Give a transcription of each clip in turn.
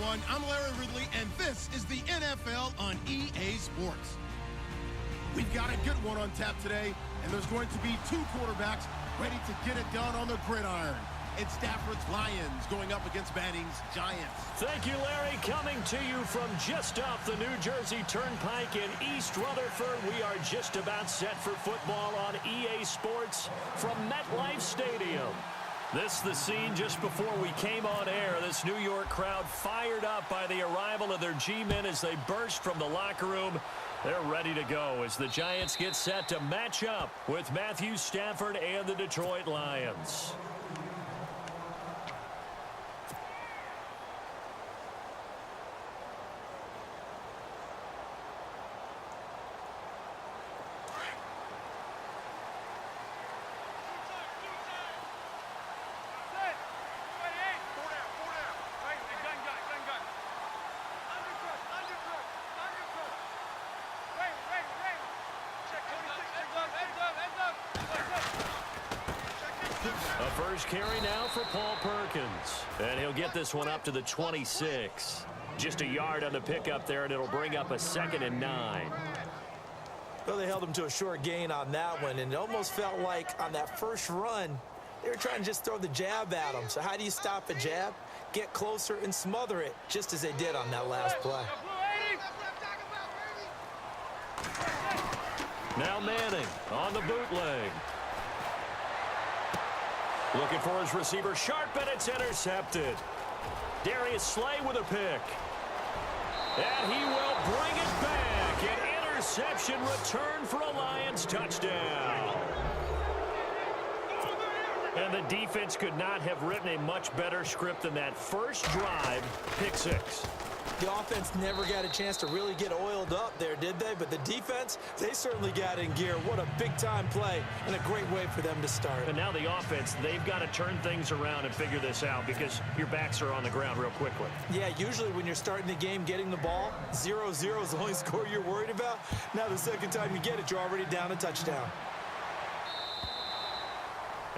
everyone. I'm Larry Ridley, and this is the NFL on EA Sports. We've got a good one on tap today, and there's going to be two quarterbacks ready to get it done on the gridiron. It's Stafford's Lions going up against Manning's Giants. Thank you, Larry. Coming to you from just off the New Jersey Turnpike in East Rutherford, we are just about set for football on EA Sports from MetLife Stadium. This is the scene just before we came on air. This New York crowd fired up by the arrival of their G-men as they burst from the locker room. They're ready to go as the Giants get set to match up with Matthew Stafford and the Detroit Lions. A first carry now for Paul Perkins. And he'll get this one up to the 26. Just a yard on the pickup there, and it'll bring up a 2nd and 9. Well, they held him to a short gain on that one, and it almost felt like on that first run, they were trying to just throw the jab at him. So how do you stop a jab? Get closer and smother it, just as they did on that last play. Now Manning on the bootleg. Looking for his receiver, sharp, and it's intercepted. Darius Slay with a pick. And he will bring it back. An interception return for a Lions touchdown. And the defense could not have written a much better script than that first drive, pick 6. The offense never got a chance to really get oiled up there, did they? But the defense, they certainly got in gear. What a big-time play and a great way for them to start. And now the offense, they've got to turn things around and figure this out because your backs are on the ground real quickly. Yeah, usually when you're starting the game getting the ball, 0-0 is the only score you're worried about. Now the second time you get it, you're already down a touchdown.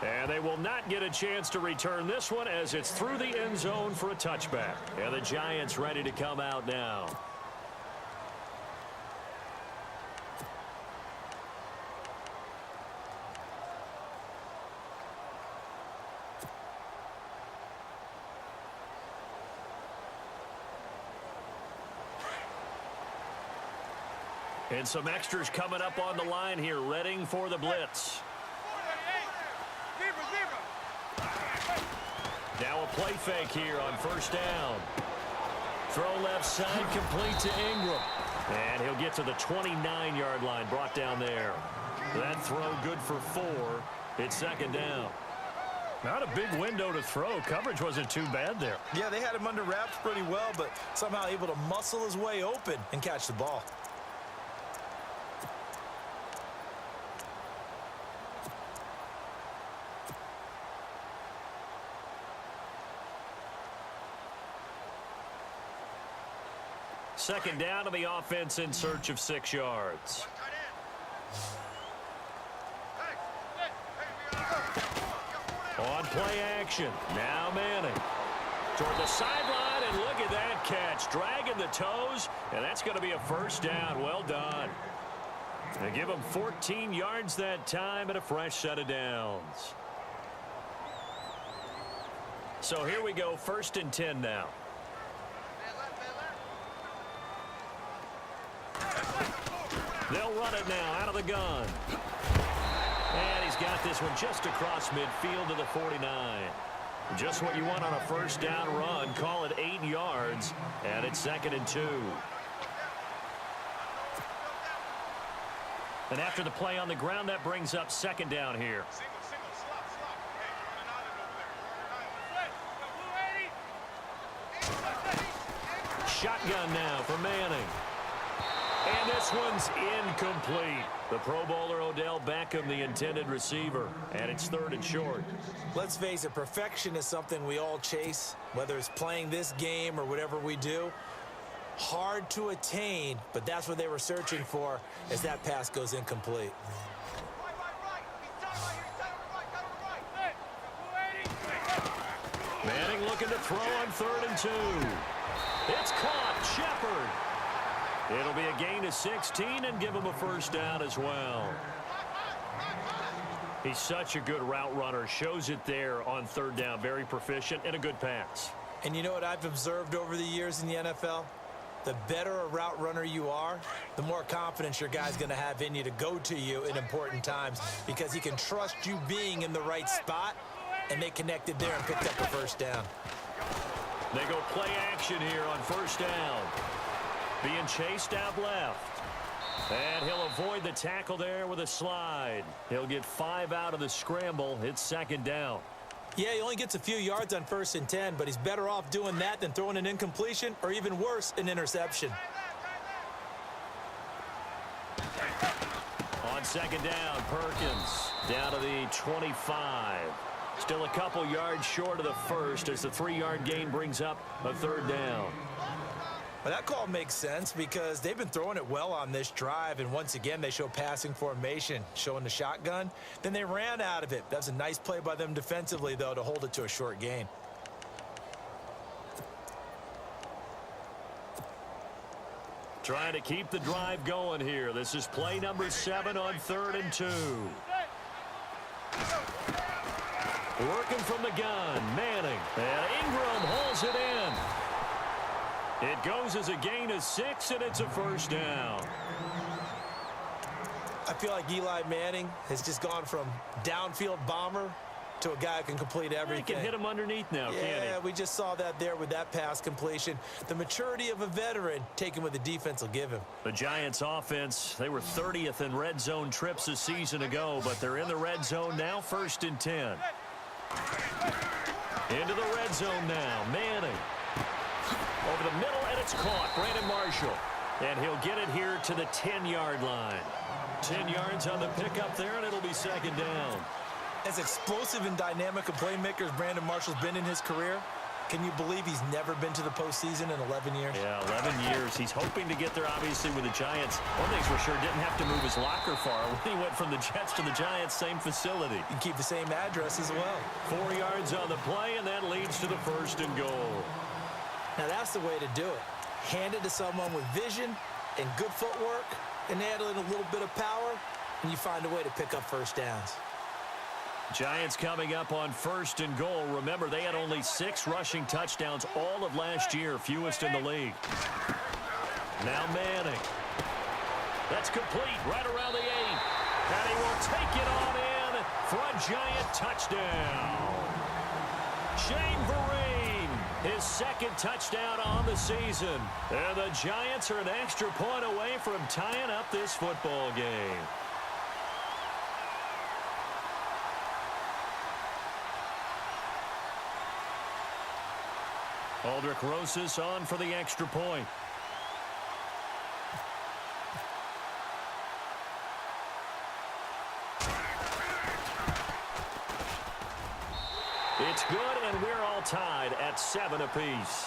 And they will not get a chance to return this one as it's through the end zone for a touchback. And the Giants ready to come out now. And some extras coming up on the line here, readying for the blitz. Now a play fake here on first down. Throw left side, complete to Ingram. And he'll get to the 29-yard line, brought down there. That throw good for 4. It's 2nd down. Not a big window to throw. Coverage wasn't too bad there. Yeah, they had him under wraps pretty well, but somehow able to muscle his way open and catch the ball. Second down to the offense in search of 6 yards. On play action. Now Manning. Toward the sideline, and look at that catch. Dragging the toes, and that's going to be a first down. Well done. They give him 14 yards that time and a fresh set of downs. So here we go, 1st and 10 now. They'll run it now out of the gun. And he's got this one just across midfield to the 49. Just what you want on a first down run. Call it 8 yards, and it's 2nd and 2. And after the play on the ground, that brings up 2nd down here. Shotgun now for Manning. And this one's incomplete. The Pro Bowler Odell Beckham, the intended receiver. And it's 3rd and short. Let's face it, perfection is something we all chase, whether it's playing this game or whatever we do. Hard to attain, but that's what they were searching for as that pass goes incomplete. Manning looking to throw on 3rd and 2. It's caught. Shepard. It'll be a gain of 16 and give him a first down as well. He's such a good route runner. Shows it there on third down. Very proficient and a good pass. And you know what I've observed over the years in the NFL? The better a route runner you are, the more confidence your guy's going to have in you to go to you in important times because he can trust you being in the right spot, and they connected there and picked up a first down. They go play action here on first down. Being chased out left. And he'll avoid the tackle there with a slide. He'll get 5 out of the scramble. It's second down. Yeah, he only gets a few yards on 1st and 10, but he's better off doing that than throwing an incompletion or even worse, an interception. On second down, Perkins down to the 25. Still a couple yards short of the first as the 3-yard gain brings up a third down. Well, that call makes sense because they've been throwing it well on this drive, and once again they show passing formation, showing the shotgun. Then they ran out of it. That's a nice play by them defensively, though, to hold it to a short gain. Trying to keep the drive going here. This is play number 7 on 3rd and 2. Working from the gun, Manning. And Ingram hauls it in. It goes as a gain of 6, and it's a first down. I feel like Eli Manning has just gone from downfield bomber to a guy who can complete everything. He can hit him underneath now, can't he? Yeah, we just saw that there with that pass completion. The maturity of a veteran taken what the defense will give him. The Giants offense, they were 30th in red zone trips a season ago, but they're in the red zone now, 1st and 10. Into the red zone now, Manning. Over the middle, and it's caught. Brandon Marshall. And he'll get it here to the 10-yard line. 10 yards on the pickup there, and it'll be second down. As explosive and dynamic a playmaker as Brandon Marshall's been in his career, can you believe he's never been to the postseason in 11 years? Yeah, 11 years. He's hoping to get there, obviously, with the Giants. One thing's for sure, didn't have to move his locker far. When he went from the Jets to the Giants, same facility. You can keep the same address as well. 4 yards on the play, and that leads to the 1st and goal. Now, that's the way to do it. Hand it to someone with vision and good footwork and add in a little bit of power, and you find a way to pick up first downs. Giants coming up on 1st and goal. Remember, they had only 6 rushing touchdowns all of last year, fewest in the league. Now Manning. That's complete right around the 8. And he will take it on in for a Giant touchdown. Shane Vereen, his 2nd touchdown on the season. And the Giants are an extra point away from tying up this football game. Aldrich Rosas on for the extra point. It's good, and we're all tied at 7 apiece.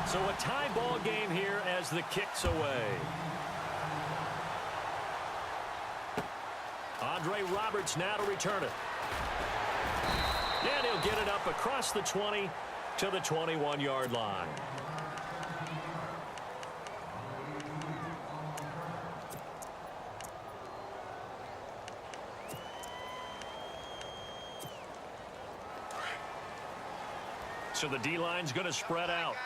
So a tie ball game here as the kick's away. Andre Roberts now to return it. And he'll get it up across the 20 to the 21-yard line. So the D-line's going to spread out.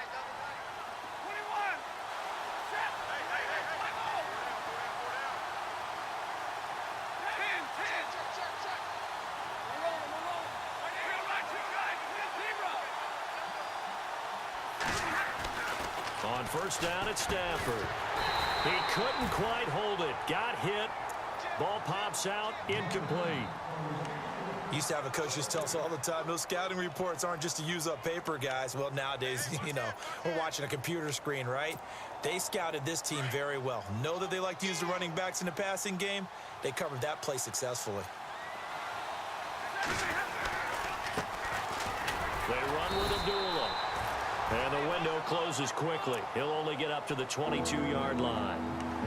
On first down, it's Stafford. He couldn't quite hold it. Got hit. Ball pops out. Incomplete. Used to have a coach just tell us all the time, those scouting reports aren't just to use up paper, guys. Well, nowadays, you know, we're watching a computer screen, right? They scouted this team very well. Know that they like to use the running backs in the passing game. They covered that play successfully. They run with Abdullah. And the window closes quickly. He'll only get up to the 22-yard line.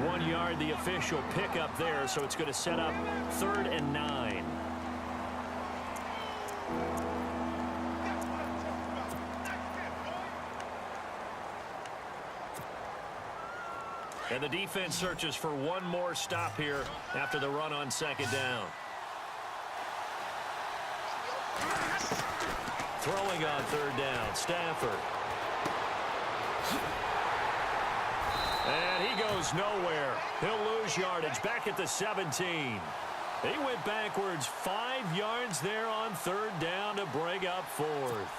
1 yard, the official pickup there, so it's going to set up 3rd and 9. And the defense searches for one more stop here after the run on second down. Throwing on third down, Stafford. And he goes nowhere. He'll lose yardage back at the 17. He went backwards 5 yards there on third down to bring up fourth.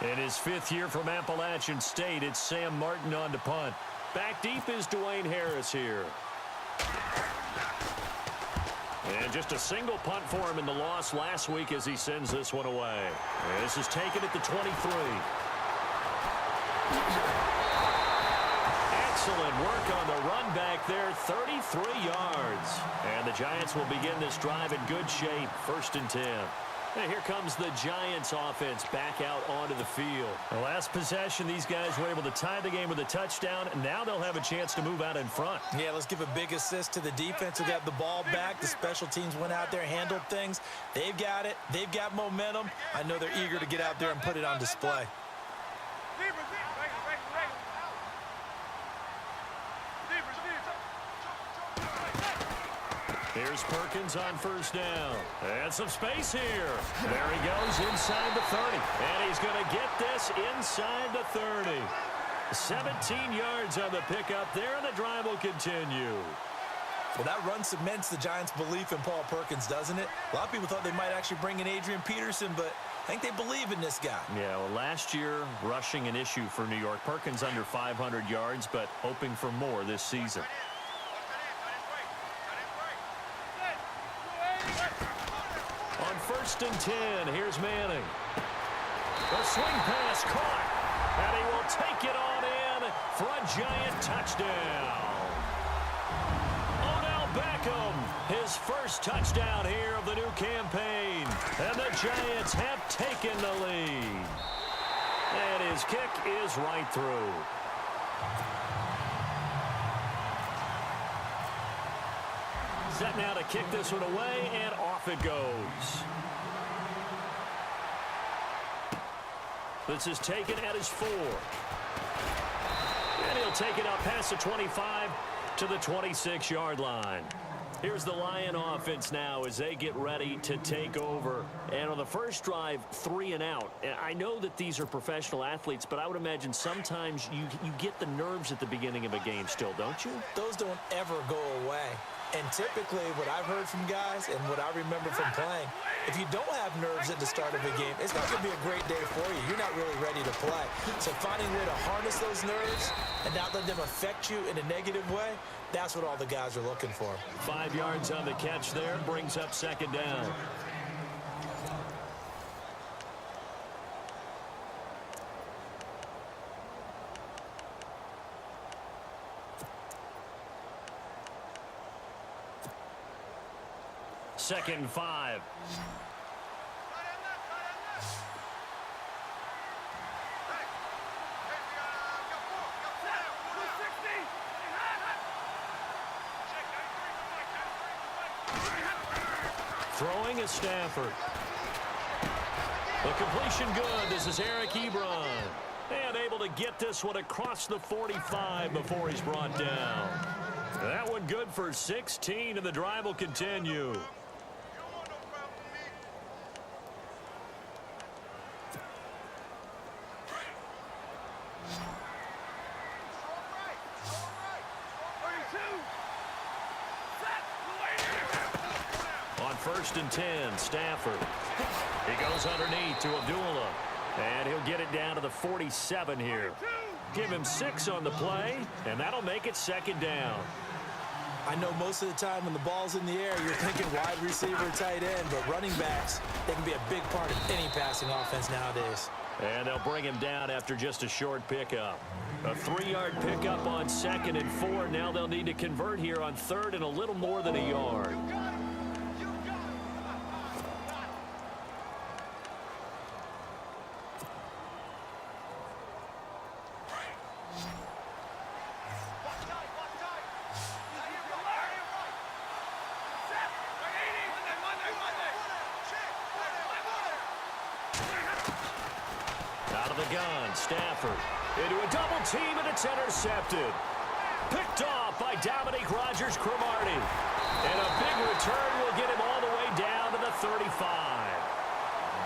In his 5th year from Appalachian State, it's Sam Martin on to punt. Back deep is Dwayne Harris here. And just a single punt for him in the loss last week as he sends this one away. This is taken at the 23. Excellent work on the run back there, 33 yards. And the Giants will begin this drive in good shape, 1st and 10. And here comes the Giants offense back out onto the field. The last possession, these guys were able to tie the game with a touchdown, and now they'll have a chance to move out in front. Yeah, let's give a big assist to the defense who got the ball back. The special teams went out there, handled things. They've got it. They've got momentum. I know they're eager to get out there and put it on display. Here's Perkins on 1st down. And some space here. There he goes inside the 30. And he's going to get this inside the 30. 17 yards on the pickup there, and the drive will continue. Well, that run cements the Giants' belief in Paul Perkins, doesn't it? A lot of people thought they might actually bring in Adrian Peterson, but I think they believe in this guy. Yeah, well, last year, rushing an issue for New York. Perkins under 500 yards, but hoping for more this season. On 1st and 10, here's Manning. The swing pass caught, and he will take it on in for a Giant touchdown. Odell Beckham, his first touchdown here of the new campaign, and the Giants have taken the lead. And his kick is right through. Set now to kick this one away, and off it goes. This is taken at his 4. And he'll take it up past the 25 to the 26-yard line. Here's the Lion offense now as they get ready to take over. And on the first drive, 3 and out. And I know that these are professional athletes, but I would imagine sometimes you get the nerves at the beginning of a game still, don't you? Those don't ever go away. And typically, what I've heard from guys and what I remember from playing, if you don't have nerves at the start of a game, it's not going to be a great day for you. You're not really ready to play. So finding a way to harness those nerves and not let them affect you in a negative way, that's what all the guys are looking for. 5 yards on the catch there, brings up 2nd down. Second and 5. Throwing is Stafford. The completion good. This is Eric Ebron. And able to get this one across the 45 before he's brought down. That one good for 16, and the drive will continue. On 1st and 10, Stafford. He goes underneath to Abdullah. And he'll get it down to the 47 here. Give him 6 on the play, and that'll make it 2nd down. I know most of the time when the ball's in the air, you're thinking wide receiver, tight end, but running backs, they can be a big part of any passing offense nowadays. And they'll bring him down after just a short pickup. A 3-yard pickup on 2nd and 4. Now they'll need to convert here on 3rd and a little more than a yard. Out of the gun, Stafford into a double team, and it's intercepted. Picked off by Dominique Rodgers-Cromartie. And a big return will get him all the way down to the 35.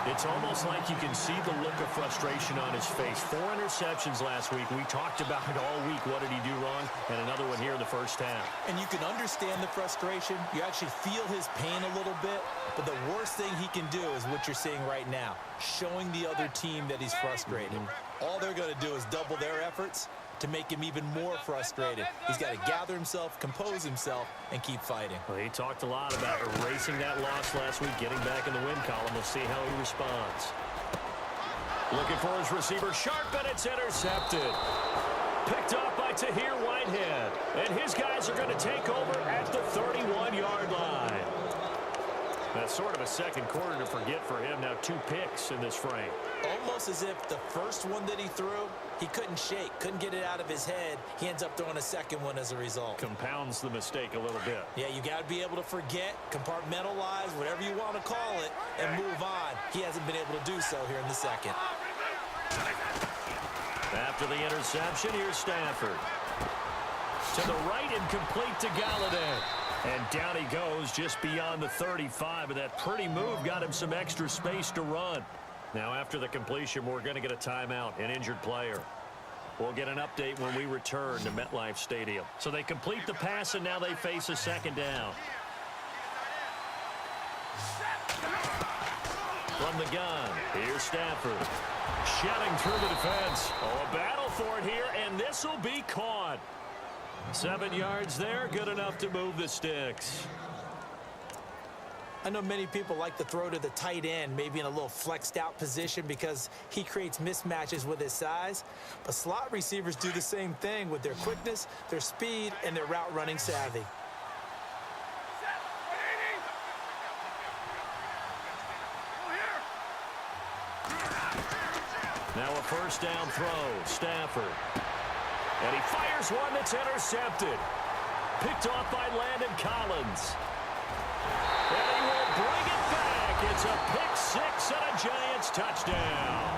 It's almost like you can see the look of frustration on his face. 4 interceptions last week. We talked about it all week. What did he do wrong? And another one here in the first half. And you can understand the frustration. You actually feel his pain a little bit. But the worst thing he can do is what you're seeing right now, showing the other team that he's frustrated. All they're going to do is double their efforts to make him even more frustrated. He's got to gather himself, compose himself, and keep fighting. Well, he talked a lot about erasing that loss last week, getting back in the win column. We'll see how he responds. Looking for his receiver, sharp, and it's intercepted. Picked off by Tahir Whitehead. And his guys are going to take over at the 31-yard line. That's sort of a second quarter to forget for him. Now 2 picks in this frame. Almost as if the first one that he threw, he couldn't shake, couldn't get it out of his head. He ends up throwing a second one as a result. Compounds the mistake a little bit. Yeah, you got to be able to forget, compartmentalize, whatever you want to call it, and move on. He hasn't been able to do so here in the second. After the interception, here's Stafford. To the right and complete to Galladay. And down he goes just beyond the 35. And that pretty move got him some extra space to run. Now after the completion, we're going to get a timeout, an injured player. We'll get an update when we return to MetLife Stadium. So they complete the pass, and now they face a second down. From the gun, here's Stafford. Shouting through the defense. Oh, a battle for it here, and this will be caught. 7 yards there, good enough to move the sticks. I know many people like to throw to the tight end, maybe in a little flexed out position because he creates mismatches with his size. But slot receivers do the same thing with their quickness, their speed, and their route running savvy. Now a first down throw, Stafford. And he fires one that's intercepted. Picked off by Landon Collins. And he will bring it back. It's a pick 6 and a Giants touchdown.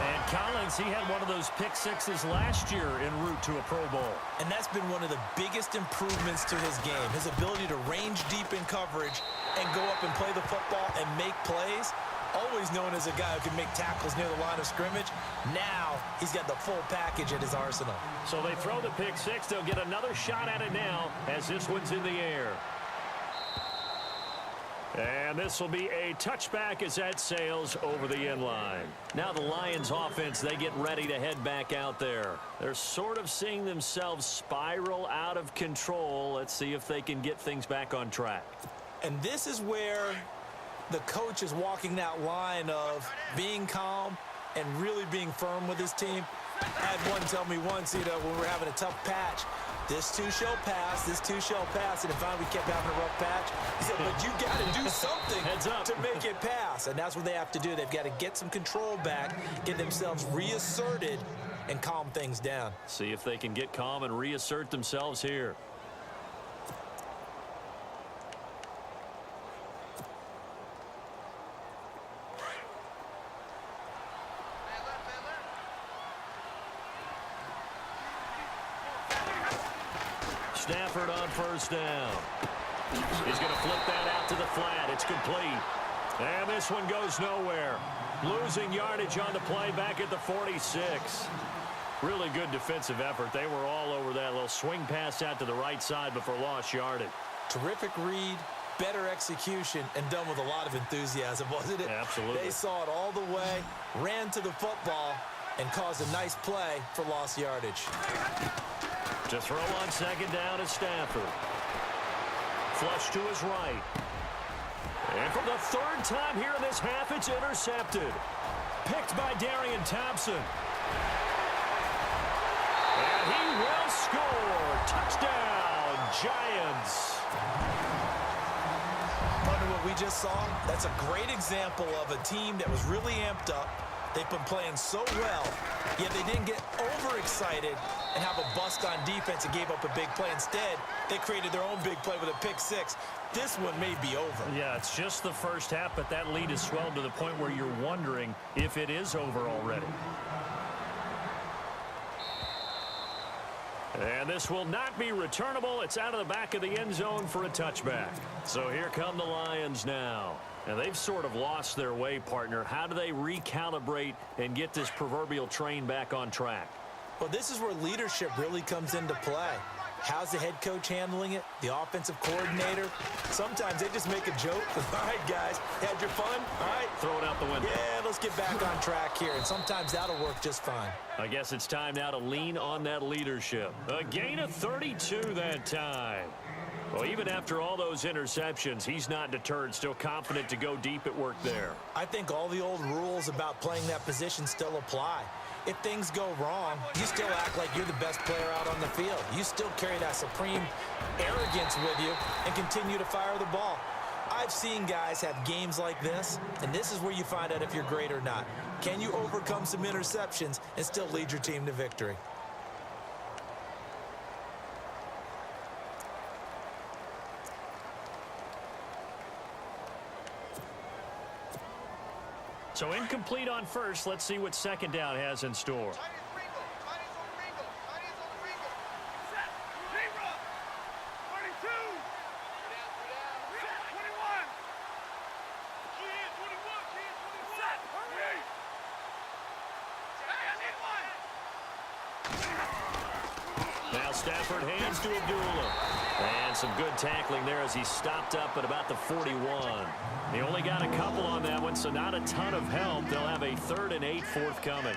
And Collins, he had one of those pick 6s last year en route to a Pro Bowl. And that's been one of the biggest improvements to his game, his ability to range deep in coverage and go up and play the football and make plays. Always known as a guy who can make tackles near the line of scrimmage. Now he's got the full package at his arsenal. So they throw the pick 6. They'll get another shot at it now as this one's in the air. And this will be a touchback as that sails over the end line. Now the Lions offense, they get ready to head back out there. They're sort of seeing themselves spiral out of control. Let's see if they can get things back on track. And this is where the coach is walking that line of being calm and really being firm with his team. I had one tell me once, when we were having a tough patch, this too shall pass, this too shall pass, and finally we kept having a rough patch. He said, but you got to do something to make it pass, and that's what they have to do. They've got to get some control back, get themselves reasserted, and calm things down. See if they can get calm and reassert themselves here. Stafford on first down. He's going to flip that out to the flat. It's complete. And this one goes nowhere. Losing yardage on the play back at the 46. Really good defensive effort. They were all over that little swing pass out to the right side before lost yardage. Terrific read, better execution, and done with a lot of enthusiasm, wasn't it? Absolutely. They saw it all the way, ran to the football, and caused a nice play for lost yardage. To throw on second down is Stafford. Flush to his right. And for the third time here in this half, it's intercepted. Picked by Darian Thompson. And he will score. Touchdown, Giants. Under what we just saw, that's a great example of a team that was really amped up. They've been playing so well, yet they didn't get overexcited and have a bust on defense and gave up a big play. Instead, they created their own big play with a pick 6. This one may be over. Yeah, it's just the first half, but that lead has swelled to the point where you're wondering if it is over already. And this will not be returnable. It's out of the back of the end zone for a touchback. So here come the Lions now. And they've sort of lost their way, partner. How do they recalibrate and get this proverbial train back on track? Well, this is where leadership really comes into play. How's the head coach handling it? The offensive coordinator? Sometimes they just make a joke. All right, guys, had your fun? All right. Throw it out the window. Yeah, let's get back on track here. And sometimes that'll work just fine. I guess it's time now to lean on that leadership. A gain of 32 that time. Well, even after all those interceptions, he's not deterred, still confident to go deep at work there. I think all the old rules about playing that position still apply. If things go wrong, you still act like you're the best player out on the field. You still carry that supreme arrogance with you and continue to fire the ball. I've seen guys have games like this, and this is where you find out if you're great or not. Can you overcome some interceptions and still lead your team to victory? So incomplete on first. Let's see what second down has in store. Now Stafford hands to Abdullah. And some good tackling there as he stopped up at about the 41. He only got a couple on that one, so not a ton of help. They'll have a 3rd and 8 forthcoming.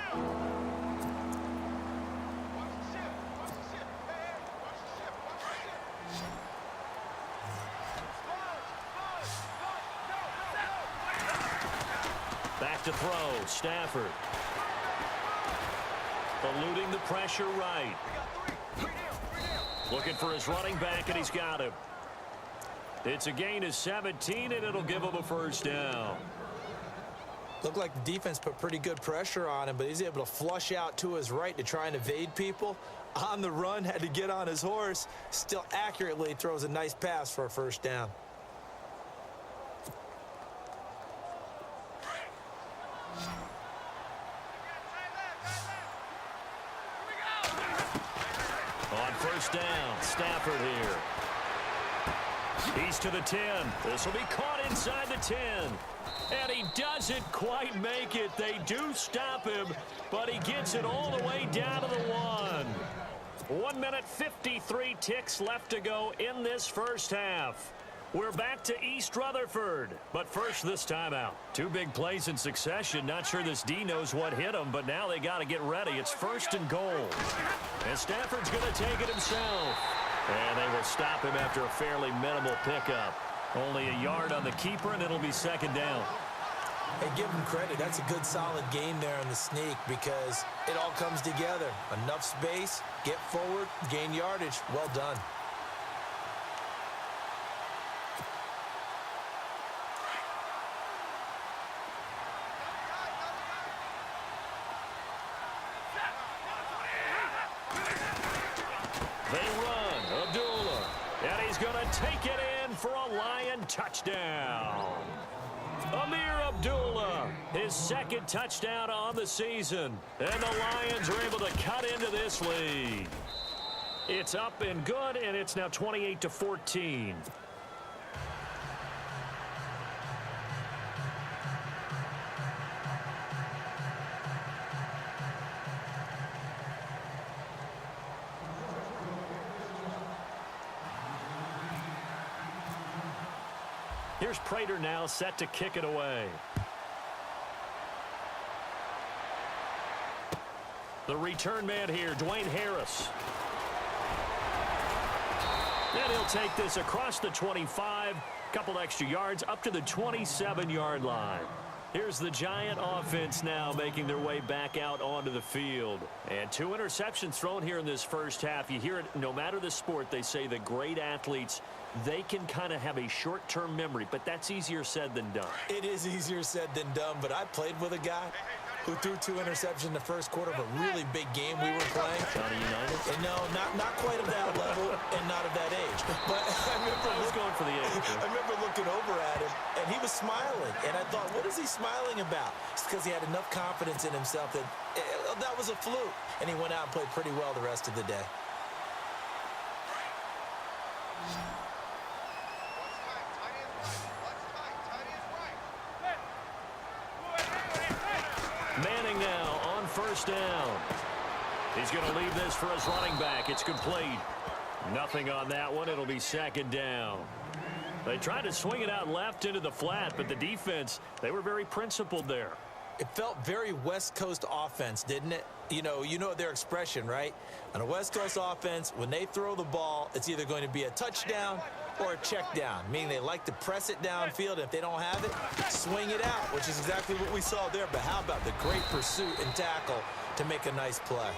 Back to throw, Stafford. Eluding the pressure right. Looking for his running back, and he's got him. It's a gain of 17, and it'll give him a first down. Looked like the defense put pretty good pressure on him, but he's able to flush out to his right to try and evade people. On the run, had to get on his horse. Still accurately throws a nice pass for a first down. On first down, Stafford here. He's to the 10. This will be caught inside the 10. And he doesn't quite make it. They do stop him, but he gets it all the way down to the 1. 1 minute, 53 ticks left to go in this first half. We're back to East Rutherford, but first this timeout. 2 big plays in succession. Not sure this D knows what hit him, but now they got to get ready. It's 1st and goal. And Stafford's going to take it himself. And they will stop him after a fairly minimal pickup. Only a yard on the keeper, and it'll be 2nd down. Hey, give him credit. That's a good, solid game there on the sneak because it all comes together. Enough space, get forward, gain yardage. Well done. They run. Abdullah. And he's going to take it in for a Lion touchdown. Amir Abdullah, his 2nd touchdown on the season. And the Lions are able to cut into this lead. It's up and good, and it's now 28-14. Here's Prater now set to kick it away. The return man here, Dwayne Harris. And he'll take this across the 25, couple extra yards up to the 27-yard line. Here's the Giant offense now making their way back out onto the field. And 2 interceptions thrown here in this first half. You hear it no matter the sport, they say the great athletes, they can kind of have a short-term memory, but that's easier said than done. It is easier said than done, but I played with a guy who threw 2 interceptions in the first quarter of a really big game we were playing. Johnny United? And no, not quite of that level and not of that age. But I was going for the age. I remember looking over at him, and he was smiling. And I thought, what is he smiling about? It's because he had enough confidence in himself that that was a fluke. And he went out and played pretty well the rest of the day. Manning now on first down. He's going to leave this for his running back. It's complete. Nothing on that one. It'll be second down. They tried to swing it out left into the flat, but the defense, they were very principled there. It felt very West Coast offense, didn't it? You know their expression, right? On a West Coast offense, when they throw the ball, it's either going to be a touchdown or a check down, meaning they like to press it downfield. If they don't have it, swing it out, which is exactly what we saw there. But how about the great pursuit and tackle to make a nice play?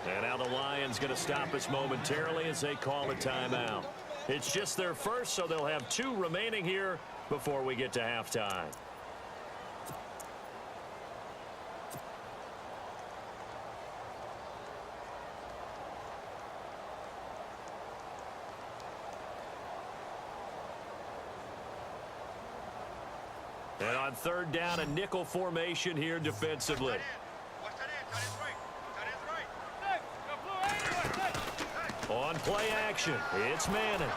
And now the Lions going to stop us momentarily as they call a timeout. It's just their first, so they'll have 2 remaining here before we get to halftime. And on third down, a nickel formation here defensively. On play action, it's Manning.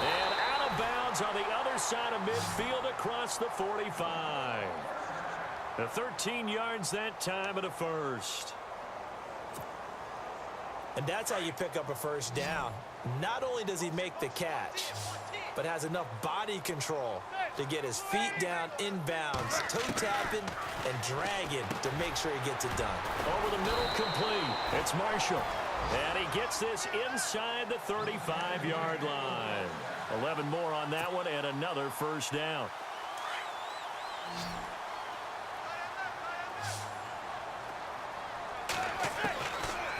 And out of bounds on the other side of midfield across the 45. The 13 yards that time at a first. And that's how you pick up a first down. Not only does he make the catch, but has enough body control to get his feet down inbounds, toe tapping and dragging to make sure he gets it done. Over the middle, complete. It's Marshall. And he gets this inside the 35-yard line. 11 more on that one and another first down.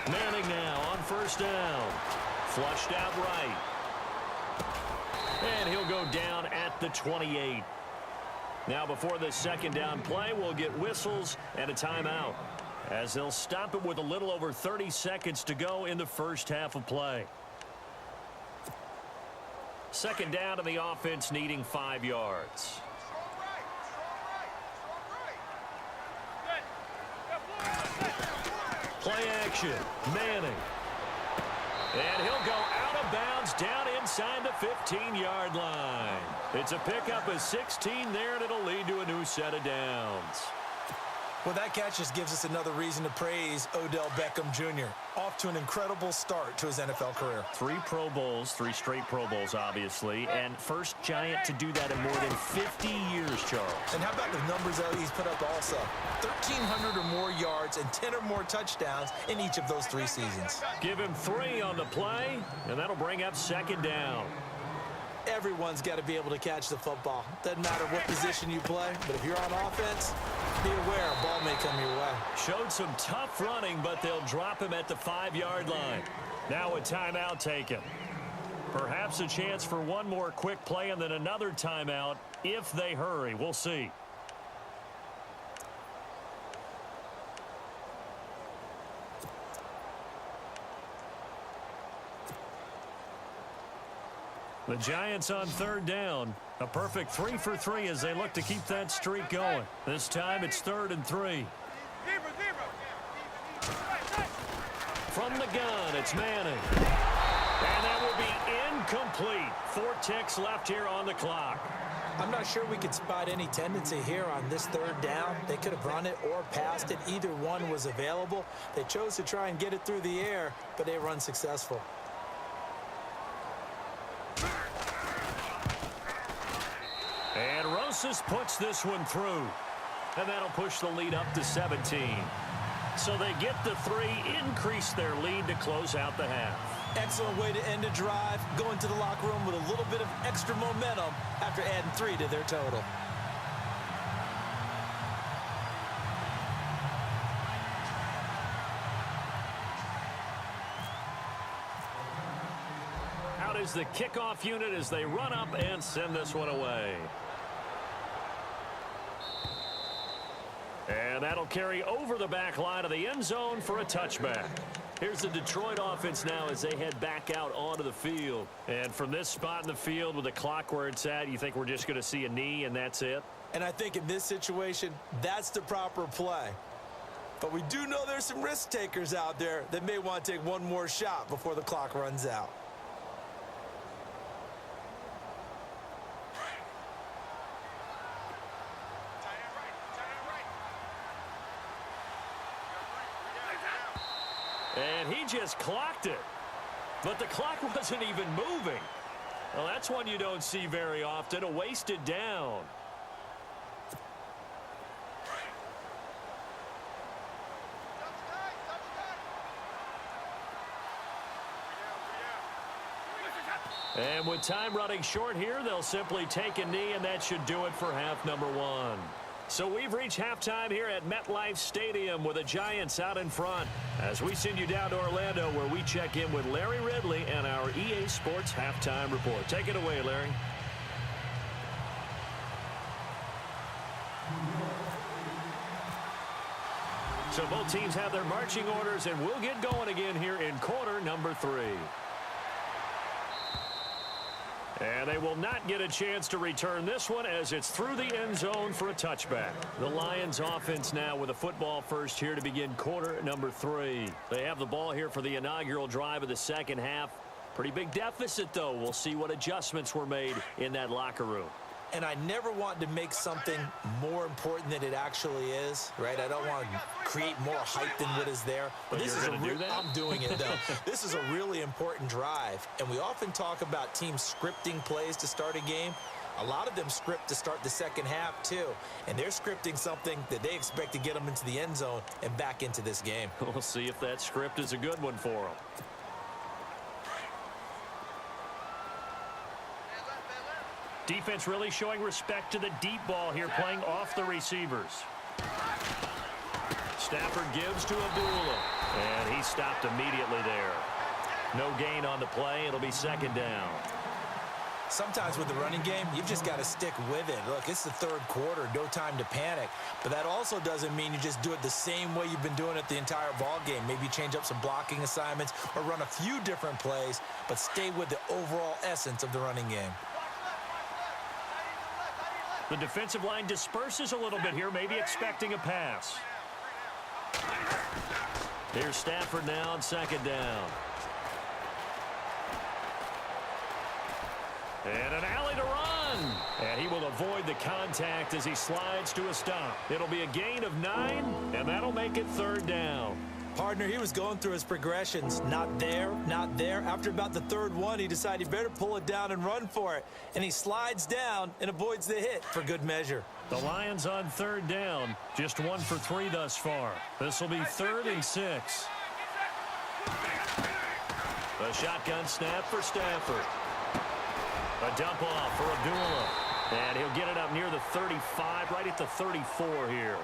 Manning now on first down. Flushed out right. And he'll go down at the 28. Now before this second down play, we'll get whistles and a timeout, as they'll stop it with a little over 30 seconds to go in the first half of play. Second down to the offense, needing 5 yards. Play action, Manning. And he'll go out of bounds down inside the 15-yard line. It's a pickup of 16 there, and it'll lead to a new set of downs. Well, that catch just gives us another reason to praise Odell Beckham Jr. Off to an incredible start to his NFL career. 3 Pro Bowls, 3 straight Pro Bowls, obviously, and first Giant to do that in more than 50 years, Charles. And how about the numbers that he's put up also? 1,300 or more yards and 10 or more touchdowns in each of those 3 seasons. Give him 3 on the play, and that'll bring up second down. Everyone's got to be able to catch the football. Doesn't matter what position you play, but if you're on offense, be aware a ball may come your way. Showed some tough running, but they'll drop him at the 5-yard line. Now a timeout taken. Perhaps a chance for one more quick play and then another timeout if they hurry. We'll see. The Giants on third down. A perfect 3 for 3 as they look to keep that streak going. This time it's 3rd and 3. From the gun, it's Manning. And that will be incomplete. 4 ticks left here on the clock. I'm not sure we could spot any tendency here on this 3rd down. They could have run it or passed it. Either one was available. They chose to try and get it through the air, but they were unsuccessful. And Rosas puts this one through. And that'll push the lead up to 17. So they get the 3, increase their lead to close out the half. Excellent way to end a drive, going to the locker room with a little bit of extra momentum after adding 3 to their total. Out is the kickoff unit as they run up and send this one away. And that'll carry over the back line of the end zone for a touchback. Here's the Detroit offense now as they head back out onto the field. And from this spot in the field with the clock where it's at, you think we're just going to see a knee and that's it? And I think in this situation, that's the proper play. But we do know there's some risk takers out there that may want to take one more shot before the clock runs out. And he just clocked it. But the clock wasn't even moving. Well, that's one you don't see very often, a wasted down. And with time running short here, they'll simply take a knee, and that should do it for half number one. So we've reached halftime here at MetLife Stadium with the Giants out in front as we send you down to Orlando where we check in with Larry Ridley and our EA Sports Halftime Report. Take it away, Larry. So both teams have their marching orders, and we'll get going again here in quarter number 3. And they will not get a chance to return this one as it's through the end zone for a touchback. The Lions offense now with a football first here to begin quarter number 3. They have the ball here for the inaugural drive of the second half. Pretty big deficit, though. We'll see what adjustments were made in that locker room. And I never want to make something more important than it actually is, right? I don't want to create more hype than what is there. But this is I'm doing it, though. This is a really important drive. And we often talk about teams scripting plays to start a game. A lot of them script to start the second half, too. And they're scripting something that they expect to get them into the end zone and back into this game. We'll see if that script is a good one for them. Defense really showing respect to the deep ball here, playing off the receivers. Stafford gives to Abdullah, and he stopped immediately there. No gain on the play. It'll be second down. Sometimes with the running game, you've just got to stick with it. Look, it's the third quarter, no time to panic. But that also doesn't mean you just do it the same way you've been doing it the entire ball game. Maybe change up some blocking assignments or run a few different plays, but stay with the overall essence of the running game. The defensive line disperses a little bit here, maybe expecting a pass. Here's Stafford now on second down. And an alley to run. And he will avoid the contact as he slides to a stop. It'll be a gain of 9, and that'll make it third down. Partner, he was going through his progressions. Not there, not there. After about the third one, he decided he better pull it down and run for it. And he slides down and avoids the hit for good measure. The Lions on third down. Just 1 for 3 thus far. This will be 3rd and 6. A shotgun snap for Stafford. A dump off for Abdullah. And he'll get it up near the 35, right at the 34 here.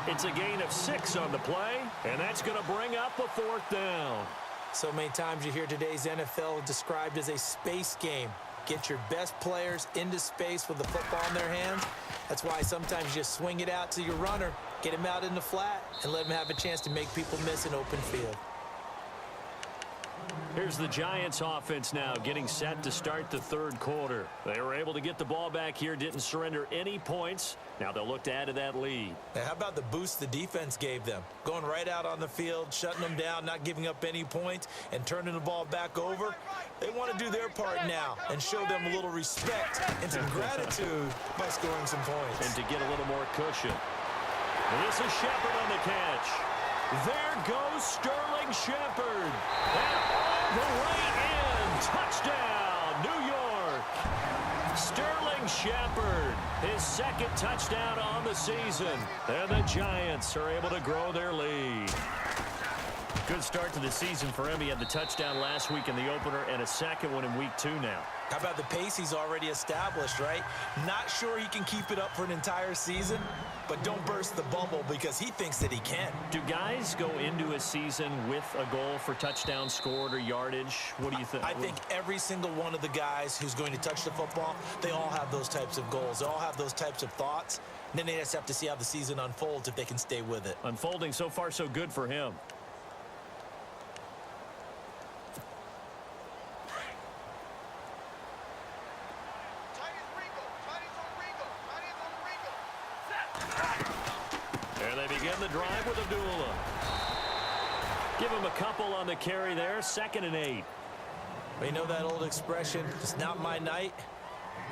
It's a gain of 6 on the play, and that's going to bring up a 4th down. So many times you hear today's NFL described as a space game. Get your best players into space with the football in their hands. That's why sometimes you just swing it out to your runner, get him out in the flat, and let him have a chance to make people miss an open field. Here's the Giants offense now getting set to start the third quarter. They were able to get the ball back here, didn't surrender any points. Now they'll look to add to that lead. Now, how about the boost the defense gave them? Going right out on the field, shutting them down, not giving up any points, and turning the ball back over. They want to do their part now and show them a little respect and some gratitude by scoring some points. And to get a little more cushion. This is Shepard on the catch. There goes Sterling Shepard. And all the way in. Touchdown, New York. Sterling Shepard, his 2nd touchdown on the season. And the Giants are able to grow their lead. Good start to the season for him. He had the touchdown last week in the opener and a 2nd one in week 2 now. How about the pace he's already established, right? Not sure he can keep it up for an entire season, but don't burst the bubble because he thinks that he can. Do guys go into a season with a goal for touchdown scored or yardage? What do you think? I think every single one of the guys who's going to touch the football, they all have those types of goals. They all have those types of thoughts. And then they just have to see how the season unfolds if they can stay with it. Unfolding so far so good for him. Begin the drive with Abdullah. Give him a couple on the carry there. 2nd and 8. We know that old expression, it's not my night.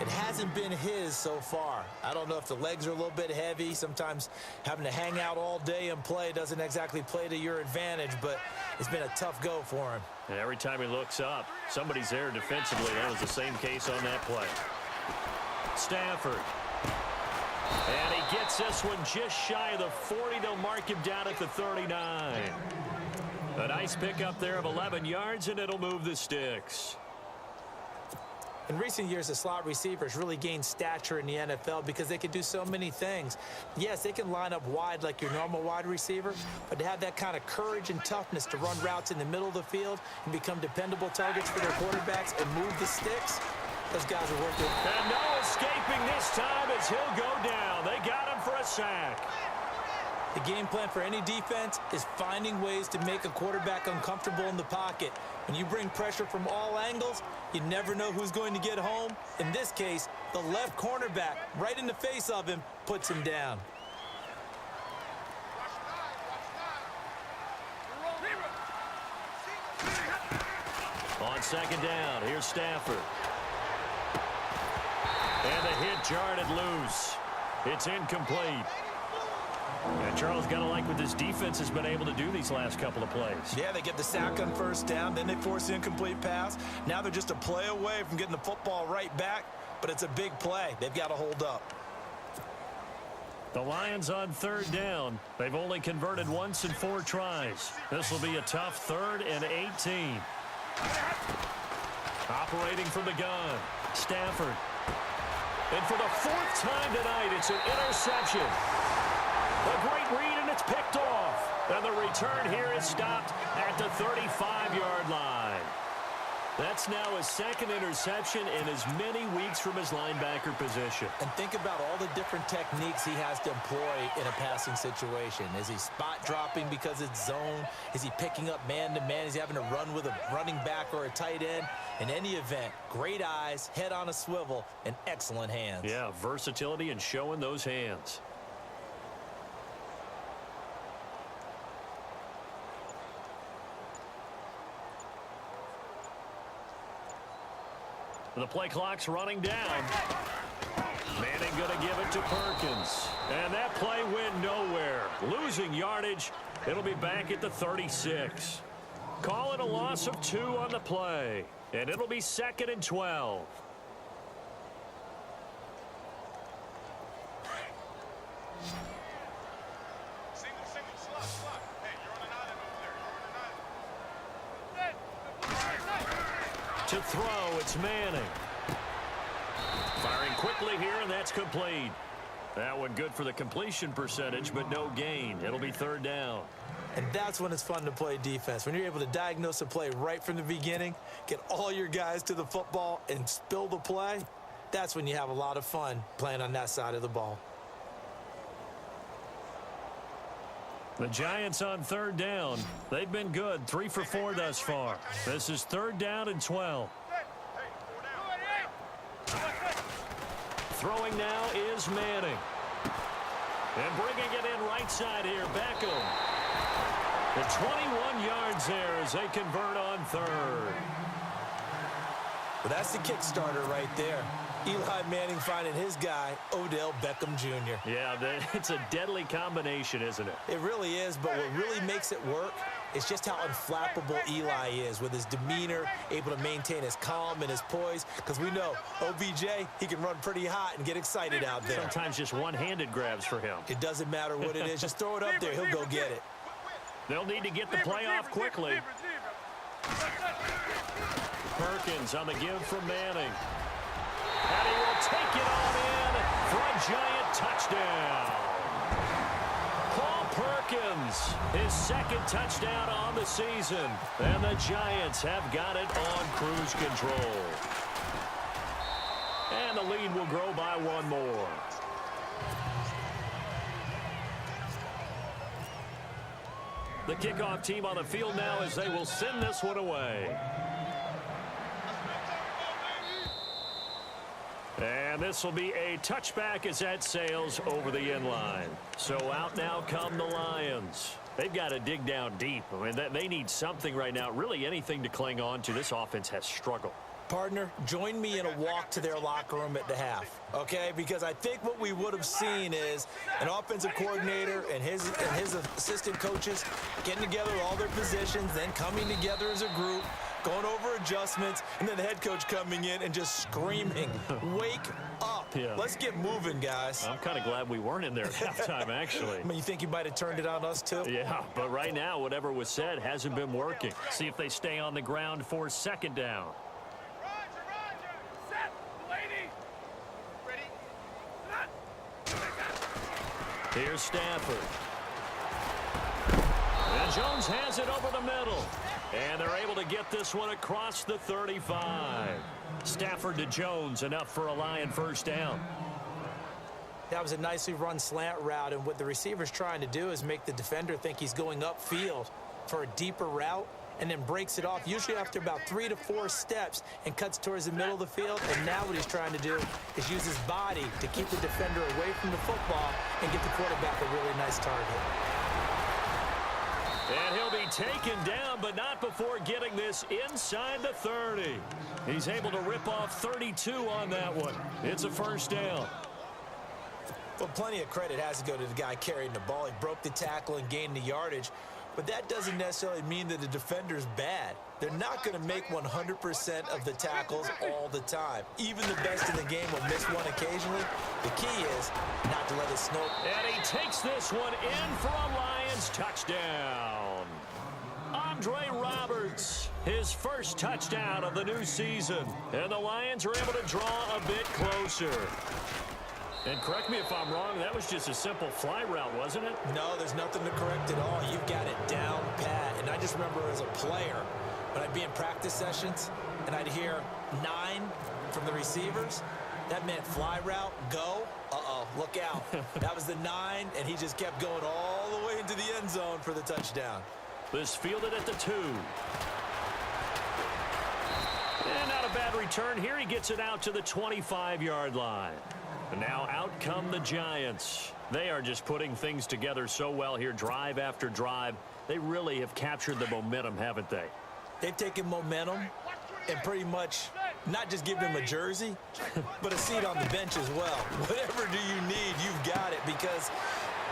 It hasn't been his so far. I don't know if the legs are a little bit heavy. Sometimes having to hang out all day and play doesn't exactly play to your advantage, but it's been a tough go for him. And every time he looks up, somebody's there defensively. That was the same case on that play. Stafford. And he gets this one just shy of the 40. They'll mark him down at the 39. A nice pickup there of 11 yards, and it'll move the sticks. In recent years, the slot receivers really gained stature in the NFL because they can do so many things. Yes, they can line up wide like your normal wide receiver, but to have that kind of courage and toughness to run routes in the middle of the field and become dependable targets for their quarterbacks and move the sticks, those guys are worth it. And no escaping this time as he'll go down. They got him for a sack. The game plan for any defense is finding ways to make a quarterback uncomfortable in the pocket. When you bring pressure from all angles, you never know who's going to get home. In this case, the left cornerback, right in the face of him, puts him down. On second down, here's Stafford. And the hit jarred it loose. It's incomplete. And Charles, got to like what this defense has been able to do these last couple of plays. Yeah, they get the sack on first down, then they force the incomplete pass. Now they're just a play away from getting the football right back, but it's a big play. They've got to hold up. The Lions on third down. They've only converted once in 4 tries. This will be a tough 3rd and 18. Operating from the gun, Stafford. And for the 4th time tonight, it's an interception. A great read, and it's picked off. And the return here is stopped at the 35-yard line. That's now his 2nd interception in as many weeks from his linebacker position. And think about all the different techniques he has to employ in a passing situation. Is he spot dropping because it's zone? Is he picking up man-to-man? Is he having to run with a running back or a tight end? In any event, great eyes, head on a swivel, and excellent hands. Yeah, versatility and showing those hands. The play clock's running down. Manning going to give it to Perkins. And that play went nowhere. Losing yardage. It'll be back at the 36. Call it a loss of 2 on the play. And it'll be 2nd and 12. To throw, it's Manning. Firing quickly here, and that's complete. That one good for the completion percentage, but no gain. It'll be 3rd down. And that's when it's fun to play defense. When you're able to diagnose a play right from the beginning, get all your guys to the football, and spill the play, that's when you have a lot of fun playing on that side of the ball. The Giants on 3rd down. They've been good, 3 for 4 thus far. This is 3rd down and 12. Throwing now is Manning. And bringing it in right side here, Beckham. The 21 yards there as they convert on 3rd. Well, that's the kickstarter right there. Eli Manning finding his guy, Odell Beckham Jr. Yeah, it's a deadly combination, isn't it? It really is, but what really makes it work is just how unflappable Eli is with his demeanor, able to maintain his calm and his poise, because we know OBJ, he can run pretty hot and get excited out there. Sometimes just one-handed grabs for him. It doesn't matter what it is. Just throw it up there. He'll go get it. They'll need to get the play off quickly. Perkins on the give from Manning. And he will take it on in for a giant touchdown. Paul Perkins, his 2nd touchdown on the season. And the Giants have got it on cruise control. And the lead will grow by 1 more. The kickoff team on the field now as they will send this one away. And this will be a touchback as that sails over the end line. So out now come the Lions. They've got to dig down deep. I mean, they need something right now, really anything to cling on to. This offense has struggled. Partner, join me in a walk to their locker room at the half, okay? Because I think what we would have seen is an offensive coordinator and his assistant coaches getting together with all their positions, then coming together as a group, going over adjustments, and then the head coach coming in and just screaming, wake up. Yeah. Let's get moving, guys. I'm kind of glad we weren't in there at halftime, actually. I mean, you think you might have turned it on us, too? Yeah, but right now, whatever was said hasn't been working. See if they stay on the ground for second down. Here's Stafford. And Jones has it over the middle. And they're able to get this one across the 35. Stafford to Jones, enough for a Lion first down. That was a nicely run slant route, and what the receiver's trying to do is make the defender think he's going upfield for a deeper route, and then breaks it off, usually after about 3 to 4 steps, and cuts towards the middle of the field. And now what he's trying to do is use his body to keep the defender away from the football and get the quarterback a really nice target. And he'll be taken down, but not before getting this inside the 30. He's able to rip off 32 on that one. It's a first down. Well, plenty of credit has to go to the guy carrying the ball. He broke the tackle and gained the yardage. But that doesn't necessarily mean that the defender's bad. They're not going to make 100% of the tackles all the time. Even the best in the game will miss one occasionally. The key is not to let it snow. And he takes this one in for a Lions touchdown. Andre Roberts, his first touchdown of the new season. And the Lions are able to draw a bit closer. And correct me if I'm wrong, that was just a simple fly route, wasn't it? No, there's nothing to correct at all. You've got it down pat. And I just remember as a player, when I'd be in practice sessions and I'd hear 9 from the receivers, that meant fly route, go. Uh-oh, look out. That was the 9, and he just kept going all the way into the end zone for the touchdown. This fielded at the 2. And not a bad return here. He gets it out to the 25-yard line. And now out come the Giants. They are just putting things together so well here, drive after drive. They really have captured the momentum, haven't they? They've taken momentum and pretty much not just given him a jersey, but a seat on the bench as well. Whatever do you need, you've got it, because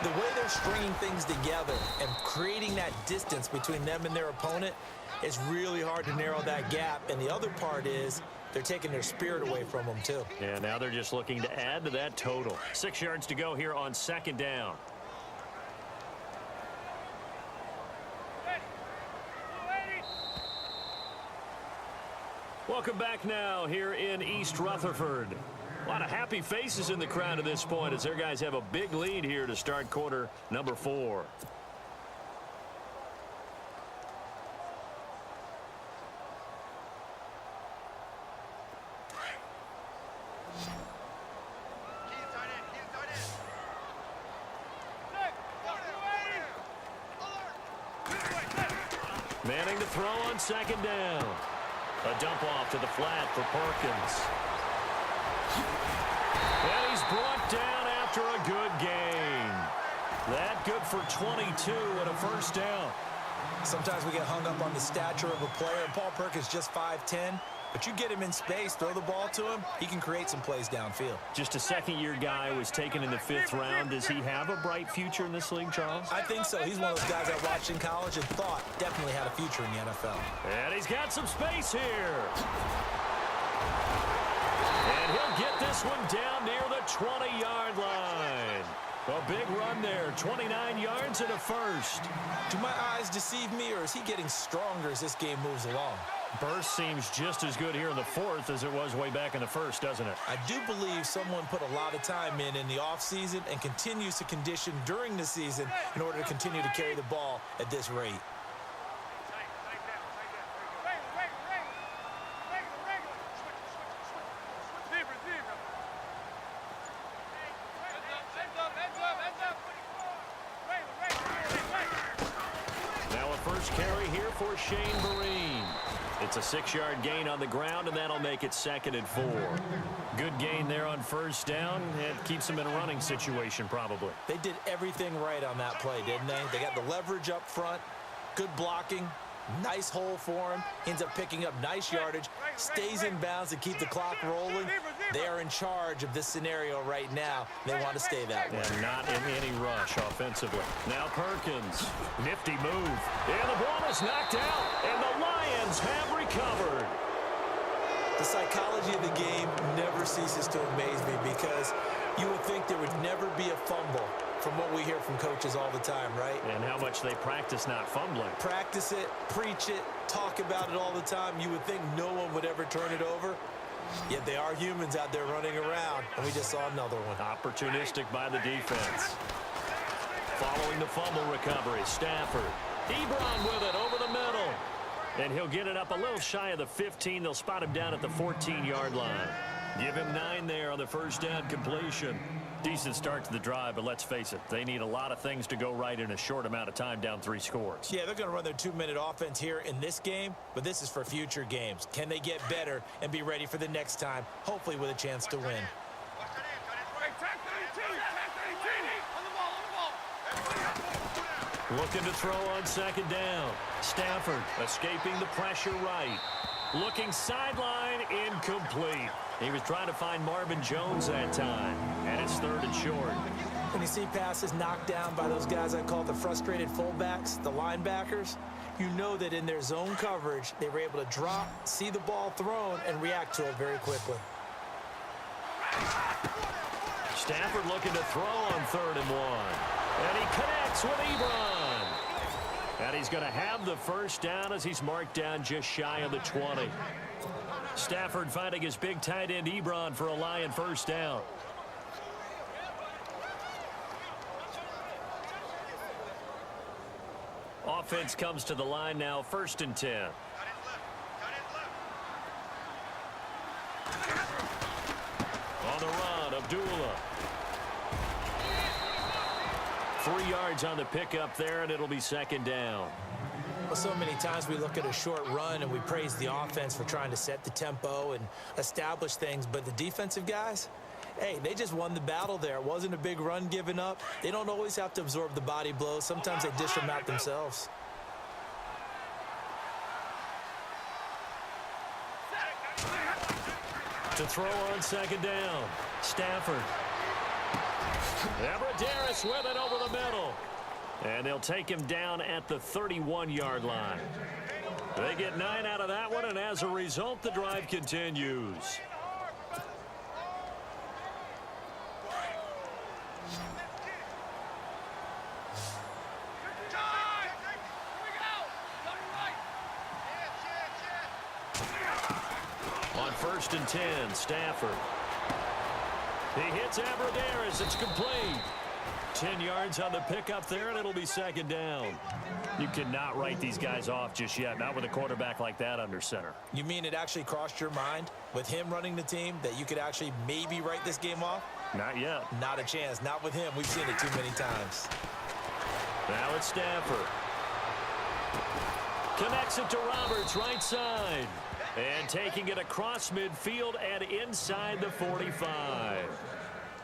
the way they're stringing things together and creating that distance between them and their opponent, it's really hard to narrow that gap. And the other part is they're taking their spirit away from them, too. Yeah, now they're just looking to add to that total. 6 yards to go here on second down. Welcome back now here in East Rutherford. A lot of happy faces in the crowd at this point as their guys have a big lead here to start quarter number 4. Manning to throw on second down. A dump off to the flat for Perkins. And he's brought down after a good gain. That good for 22 and a first down. Sometimes we get hung up on the stature of a player. Paul Perkins just 5'10", but you get him in space, throw the ball to him, he can create some plays downfield. Just a second-year guy was taken in the 5th round. Does he have a bright future in this league, Charles? I think so. He's one of those guys I watched in college and thought definitely had a future in the NFL. And he's got some space here. And he'll get this one down near the 20-yard line. A big run there, 29 yards and a first. Do my eyes deceive me, or is he getting stronger as this game moves along? Burst seems just as good here in the 4th as it was way back in the 1st, doesn't it? I do believe someone put a lot of time in the offseason and continues to condition during the season in order to continue to carry the ball at this rate. Carry here for Shane Vereen. It's a 6-yard gain on the ground, and that'll make it 2nd and 4. Good gain there on first down. It keeps them in a running situation, probably. They did everything right on that play, didn't they? They got the leverage up front, good blocking, Nice hole for him. Ends up picking up nice yardage. Stays in bounds to keep the clock rolling. They are in charge of this scenario right now. They want to stay that way. And not in any rush offensively. Now Perkins. Nifty move. And the ball is knocked out. And the Lions have recovered. The psychology of the game never ceases to amaze me because you would think there would never be a fumble from what we hear from coaches all the time, right? And how much they practice not fumbling. Practice it, preach it, talk about it all the time. You would think no one would ever turn it over. Yet they are humans out there running around, and we just saw another one. Opportunistic by the defense. Following the fumble recovery, Stafford. Ebron with it over the middle. And he'll get it up a little shy of the 15. They'll spot him down at the 14-yard line. Give him 9 there on the first down completion. Decent start to the drive, but let's face it, they need a lot of things to go right in a short amount of time, down 3 scores. Yeah, they're going to run their 2-minute offense here in this game, but this is for future games. Can they get better and be ready for the next time, hopefully with a chance to win? Looking to throw on second down. Stafford escaping the pressure right. Looking sideline, incomplete. He was trying to find Marvin Jones that time, and it's 3rd and short. When you see passes knocked down by those guys I call the frustrated fullbacks, the linebackers, you know that in their zone coverage, they were able to drop, see the ball thrown, and react to it very quickly. Stafford looking to throw on 3rd and 1. And he connects with Ebron. And he's going to have the first down as he's marked down just shy of the 20. Stafford finding his big tight end Ebron for a Lion first down. Offense comes to the line now, 1st and 10. On the run, Abdullah. 3 yards on the pickup there, and it'll be 2nd down. Well, so many times we look at a short run and we praise the offense for trying to set the tempo and establish things, but the defensive guys, hey, they just won the battle there. It wasn't a big run given up. They don't always have to absorb the body blows. Sometimes they dish them out themselves. To throw on 2nd down, Stafford. Abradaris with it over the middle. And they'll take him down at the 31-yard line. They get 9 out of that one, and as a result, the drive continues. On 1st and 10, Stafford. He hits Abradaris. It's complete. 10 yards on the pickup there, and it'll be 2nd down. You cannot write these guys off just yet, not with a quarterback like that under center. You mean it actually crossed your mind with him running the team that you could actually maybe write this game off? Not yet. Not a chance. Not with him. We've seen it too many times. Now it's Stafford. Connects it to Roberts, right side. And taking it across midfield and inside the 45.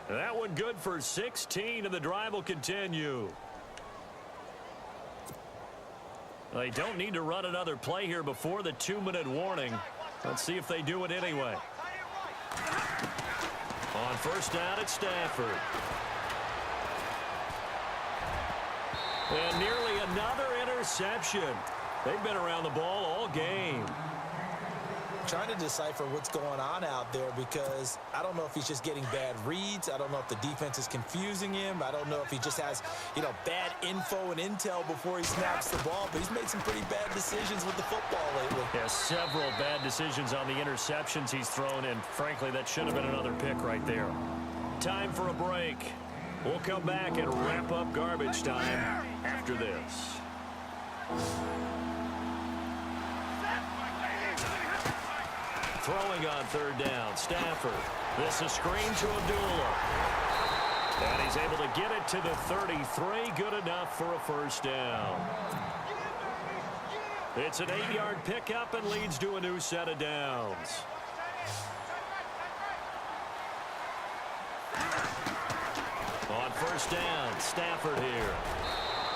That one good for 16, and the drive will continue. They don't need to run another play here before the 2-minute warning. Let's see if they do it anyway. On 1st down, it's Stafford. And nearly another interception. They've been around the ball all game. Trying to decipher what's going on out there because I don't know if he's just getting bad reads. I don't know if the defense is confusing him. I don't know if he just has, bad info and intel before he snaps the ball. But he's made some pretty bad decisions with the football lately. Yeah, several bad decisions on the interceptions he's thrown, and frankly, that should have been another pick right there. Time for a break. We'll come back and wrap up garbage time after this. Throwing on 3rd down, Stafford. This is screen to Abdullah. And he's able to get it to the 33. Good enough for a first down. It's an 8-yard pickup and leads to a new set of downs. On 1st down, Stafford here.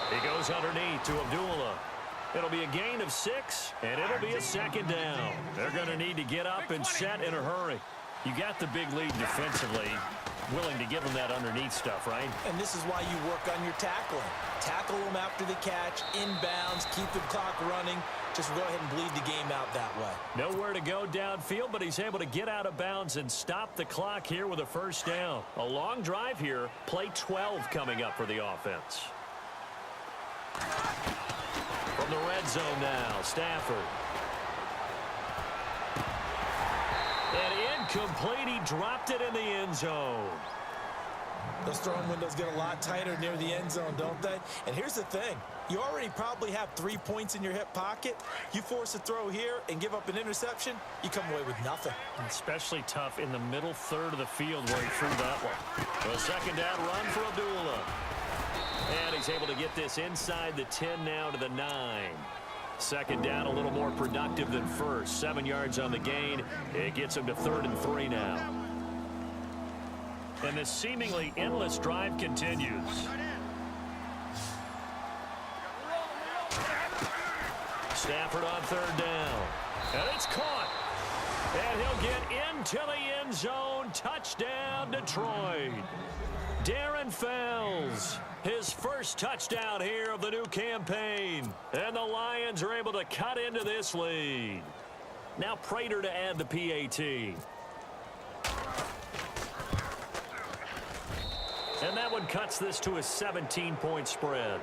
He goes underneath to Abdullah. It'll be a gain of 6, and it'll be a second down. They're going to need to get up and set in a hurry. You got the big lead defensively, willing to give them that underneath stuff, right? And this is why you work on your tackling. Tackle them after the catch, inbounds, keep the clock running. Just go ahead and bleed the game out that way. Nowhere to go downfield, but he's able to get out of bounds and stop the clock here with a first down. A long drive here. Play 12 coming up for the offense. From the red zone now, Stafford. And incomplete. He dropped it in the end zone. Those throwing windows get a lot tighter near the end zone, don't they? And here's the thing. You already probably have 3 points in your hip pocket. You force a throw here and give up an interception, you come away with nothing. Especially tough in the middle third of the field where he threw that one. A second down run for Abdullah. And he's able to get this inside the 10 now to the 9. Second down a little more productive than first. 7 yards on the gain. It gets him to 3rd and 3 now. And this seemingly endless drive continues. Stafford on 3rd down. And it's caught. And he'll get into the end zone. Touchdown, Detroit. Darren Fells, his first touchdown here of the new campaign. And the Lions are able to cut into this lead. Now Prater to add the PAT. And that one cuts this to a 17-point spread.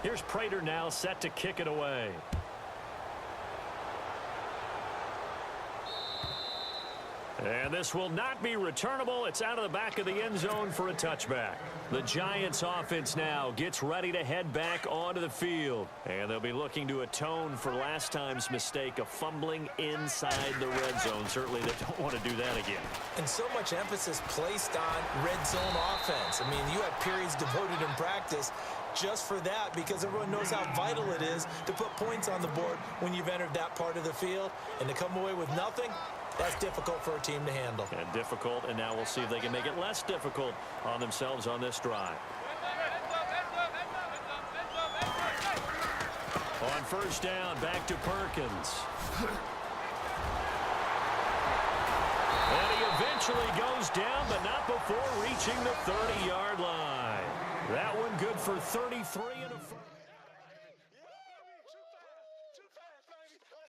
Here's Prater now set to kick it away. And this will not be returnable. It's out of the back of the end zone for a touchback. The Giants offense now gets ready to head back onto the field. And they'll be looking to atone for last time's mistake of fumbling inside the red zone. Certainly they don't want to do that again. And so much emphasis placed on red zone offense. I mean, you have periods devoted in practice just for that because everyone knows how vital it is to put points on the board when you've entered that part of the field. And to come away with nothing, that's difficult for a team to handle. And difficult, and now we'll see if they can make it less difficult on themselves on this drive. On first down, back to Perkins. And he eventually goes down, but not before reaching the 30-yard line. That one good for 33.